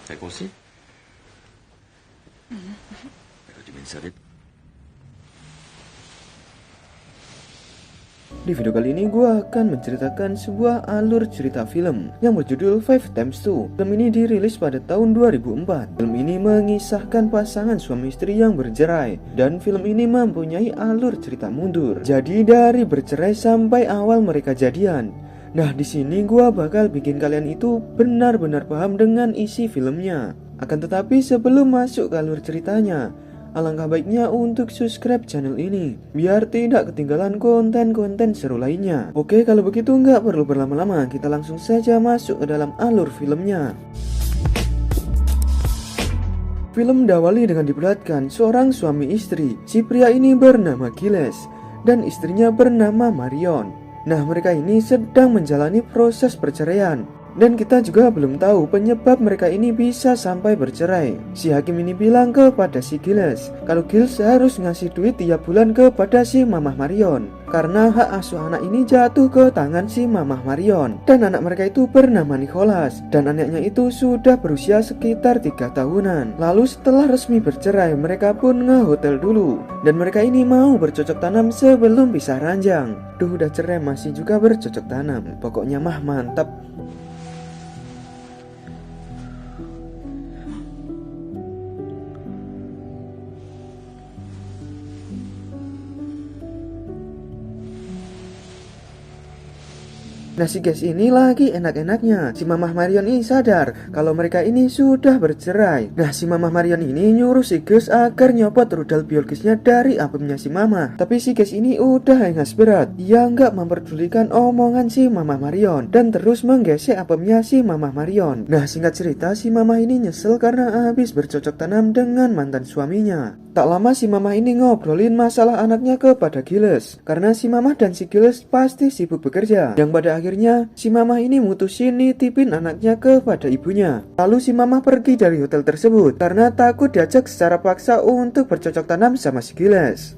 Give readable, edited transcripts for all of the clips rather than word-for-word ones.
È così? Ero dimenticato. Di video kali ini gue akan menceritakan sebuah alur cerita film yang berjudul 5x2. Film ini dirilis pada tahun 2004. Film ini mengisahkan pasangan suami istri yang bercerai, dan film ini mempunyai alur cerita mundur. Jadi dari bercerai sampai awal mereka jadian. Nah, di sini gue bakal bikin kalian itu benar-benar paham dengan isi filmnya. Akan tetapi sebelum masuk ke alur ceritanya, alangkah baiknya untuk subscribe channel ini biar tidak ketinggalan konten-konten seru lainnya. Oke, kalau begitu nggak perlu berlama-lama, kita langsung saja masuk ke dalam alur filmnya. Film diawali dengan diperlihatkan seorang suami istri. Si pria ini bernama Giles dan istrinya bernama Marion. Nah, mereka ini sedang menjalani proses perceraian, dan kita juga belum tahu penyebab mereka ini bisa sampai bercerai. Si hakim ini bilang kepada si Giles kalau Giles harus ngasih duit tiap bulan kepada si Mamah Marion, karena hak asuh anak ini jatuh ke tangan si Mamah Marion. Dan anak mereka itu bernama Nicholas, dan anaknya itu sudah berusia sekitar 3 tahunan. Lalu setelah resmi bercerai, mereka pun ngehotel dulu, dan mereka ini mau bercocok tanam sebelum pisah ranjang. Duh, udah cerai masih juga bercocok tanam, pokoknya mah mantap. Nah, si Giles ini lagi enak-enaknya. Si Mamah Marion ini sadar kalau mereka ini sudah bercerai. Nah, si Mamah Marion ini nyuruh si Giles agar nyopot rudal biologisnya dari albumnya si Mamah. Tapi si Giles ini udah hengas berat. Dia nggak memperdulikan omongan si Mamah Marion dan terus menggesek albumnya si Mamah Marion. Nah, singkat cerita, si Mamah ini nyesel karena habis bercocok tanam dengan mantan suaminya. Tak lama si Mamah ini ngobrolin masalah anaknya kepada Giles, karena si Mamah dan si Giles pasti sibuk bekerja. Yang pada akhirnya si Mamah ini mutusin nitipin anaknya kepada ibunya. Lalu si Mamah pergi dari hotel tersebut karena takut diajak secara paksa untuk bercocok tanam sama si Giles.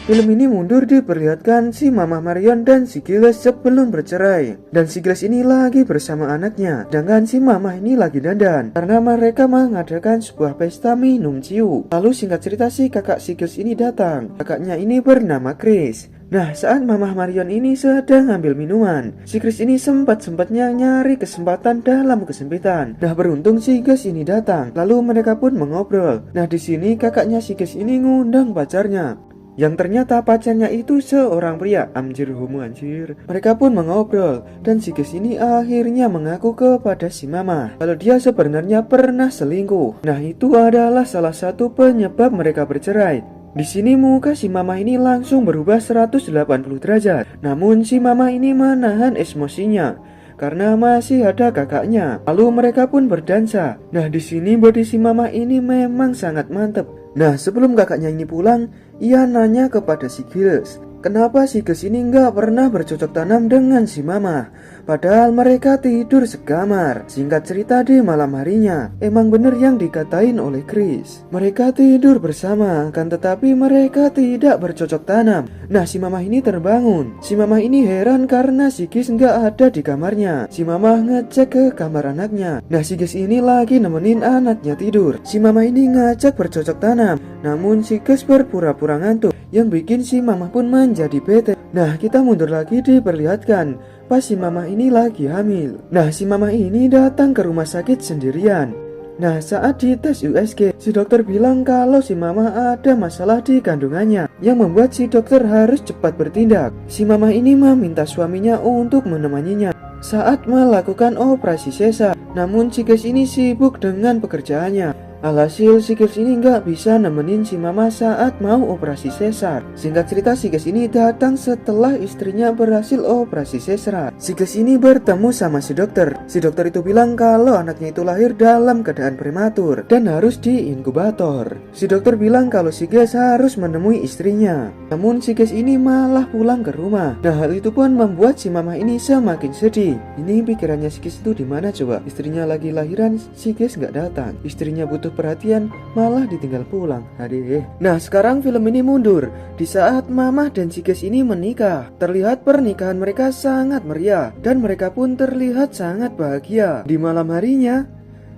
Film ini mundur diperlihatkan si Mamah Marion dan si Giles sebelum bercerai, dan si Giles ini lagi bersama anaknya, sedangkan si Mamah ini lagi dandan karena mereka mengadakan sebuah pesta minum ciu. Lalu singkat cerita si kakak si Giles ini datang. Kakaknya ini bernama Chris. Nah, saat Mamah Marion ini sedang ngambil minuman, si Chris ini sempat-sempatnya nyari kesempatan dalam kesempitan. Nah, beruntung si Giles ini datang, lalu mereka pun mengobrol. Nah, di sini kakaknya si Giles ini ngundang pacarnya, yang ternyata pacarnya itu seorang pria. Anjir, homo anjir. Mereka pun mengobrol, dan si Giles ini akhirnya mengaku kepada si Mamah kalau dia sebenarnya pernah selingkuh. Nah, itu adalah salah satu penyebab mereka bercerai. Di sini muka si Mamah ini langsung berubah 180 derajat. Namun si Mamah ini menahan emosinya karena masih ada kakaknya. Lalu mereka pun berdansa. Nah, di sini body si Mamah ini memang sangat mantep. Nah, sebelum kakaknya ini pulang, ia nanya kepada si Giles, kenapa si Giles ini nggak pernah bercocok tanam dengan si Mamah, padahal mereka tidur sekamar. Singkat cerita, di malam harinya emang bener yang dikatain oleh Chris, mereka tidur bersama, kan tetapi mereka tidak bercocok tanam. Nah, si Mamah ini terbangun. Si Mamah ini heran karena si Giles nggak ada di kamarnya. Si Mamah ngecek ke kamar anaknya. Nah, si Giles ini lagi nemenin anaknya tidur. Si Mamah ini ngajak bercocok tanam, namun si Giles berpura-pura ngantuk, yang bikin si Mamah pun menjadi bete. Nah, kita mundur lagi diperlihatkan pas si Mamah ini lagi hamil. Nah, si Mamah ini datang ke rumah sakit sendirian. Nah, saat dites USG, si dokter bilang kalau si Mamah ada masalah di kandungannya, yang membuat si dokter harus cepat bertindak. Si Mamah ini meminta suaminya untuk menemaninya saat melakukan operasi sesar. Namun si Giles ini sibuk dengan pekerjaannya. Alhasil si Giles ini nggak bisa nemenin si Mamah saat mau operasi sesar. Singkat cerita, si Giles ini datang setelah istrinya berhasil operasi sesar. Si Giles ini bertemu sama si dokter. Si dokter itu bilang kalau anaknya itu lahir dalam keadaan prematur dan harus diinkubator. Si dokter bilang kalau si Giles harus menemui istrinya. Namun si Giles ini malah pulang ke rumah. Nah, hal itu pun membuat si Mamah ini semakin sedih. Ini pikirannya si Giles itu di mana coba? Istrinya lagi lahiran, si Giles nggak datang. Istrinya butuh butuh perhatian malah ditinggal pulang. Aduh. Nah sekarang film ini mundur. Di saat Mamah dan Siges ini menikah, terlihat pernikahan mereka sangat meriah dan mereka pun terlihat sangat bahagia. Di malam harinya,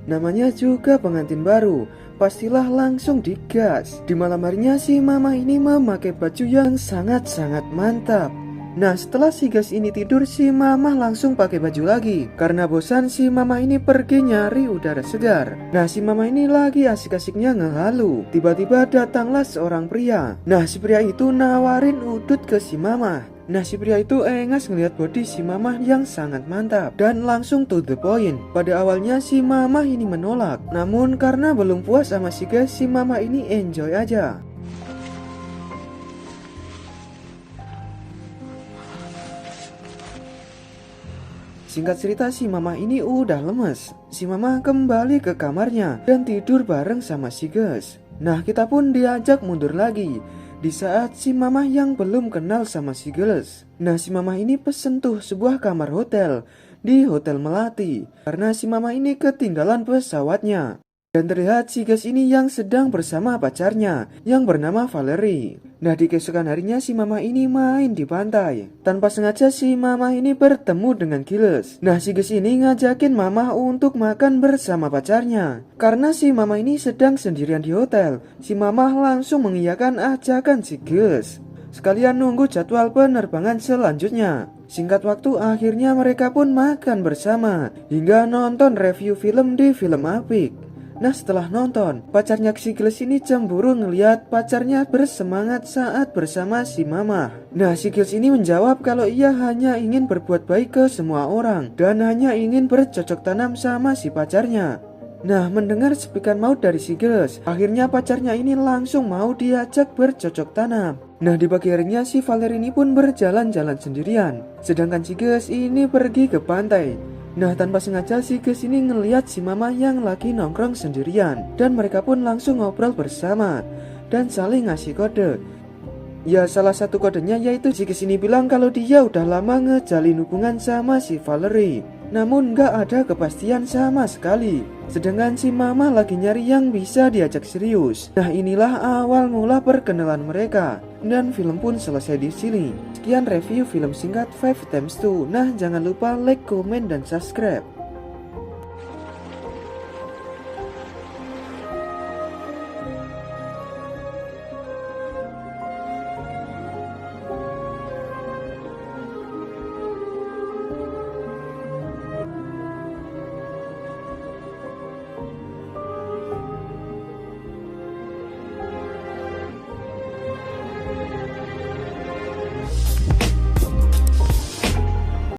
namanya juga pengantin baru, pastilah langsung digas. Di malam harinya si Mamah ini memakai baju yang sangat-sangat mantap. Nah setelah si Gas ini tidur, si Mamah langsung pakai baju lagi. Karena bosan, si Mamah ini pergi nyari udara segar. Nah si Mamah ini lagi asik-asiknya ngehalu. Tiba-tiba datanglah seorang pria. Nah si pria itu nawarin udut ke si Mamah. Nah si pria itu engas ngeliat body si Mamah yang sangat mantap dan langsung to the point. Pada awalnya si Mamah ini menolak, namun karena belum puas sama si Gas, si Mamah ini enjoy aja. Singkat cerita, si Mamah ini udah lemes. Si Mamah kembali ke kamarnya dan tidur bareng sama si Gas. Nah kita pun diajak mundur lagi di saat si Mamah yang belum kenal sama si Gas. Nah si Mamah ini pesen tuh sebuah kamar hotel di Hotel Melati karena si Mamah ini ketinggalan pesawatnya. Dan terlihat si Gas ini yang sedang bersama pacarnya yang bernama Valerie. Nah di keesokan harinya si Mamah ini main di pantai. Tanpa sengaja si Mamah ini bertemu dengan Giles. Nah si Gas ini ngajakin Mamah untuk makan bersama pacarnya. Karena si Mamah ini sedang sendirian di hotel, si Mamah langsung mengiyakan ajakan si Gas. Sekalian nunggu jadwal penerbangan selanjutnya. Singkat waktu akhirnya mereka pun makan bersama hingga nonton review film di Film Apik. Nah setelah nonton, pacarnya si Giles ini cemburu ngeliat pacarnya bersemangat saat bersama si Mamah. Nah si Giles ini menjawab kalau ia hanya ingin berbuat baik ke semua orang dan hanya ingin bercocok tanam sama si pacarnya. Nah mendengar sepikan maut dari si Giles, akhirnya pacarnya ini langsung mau diajak bercocok tanam. Nah di pagi harinya si Valerie ini pun berjalan-jalan sendirian, sedangkan si Giles ini pergi ke pantai. Nah tanpa sengaja si Gas ini ngeliat si Mamah yang lagi nongkrong sendirian. Dan mereka pun langsung ngobrol bersama dan saling ngasih kode. Ya salah satu kodenya yaitu si Gas ini bilang kalau dia udah lama ngejalin hubungan sama si Valerie, namun gak ada kepastian sama sekali. Sedangkan si Mamah lagi nyari yang bisa diajak serius. Nah inilah awal mula perkenalan mereka. Dan film pun selesai di sini. Sekian review film singkat 5 times 2. Nah jangan lupa like, comment, dan subscribe.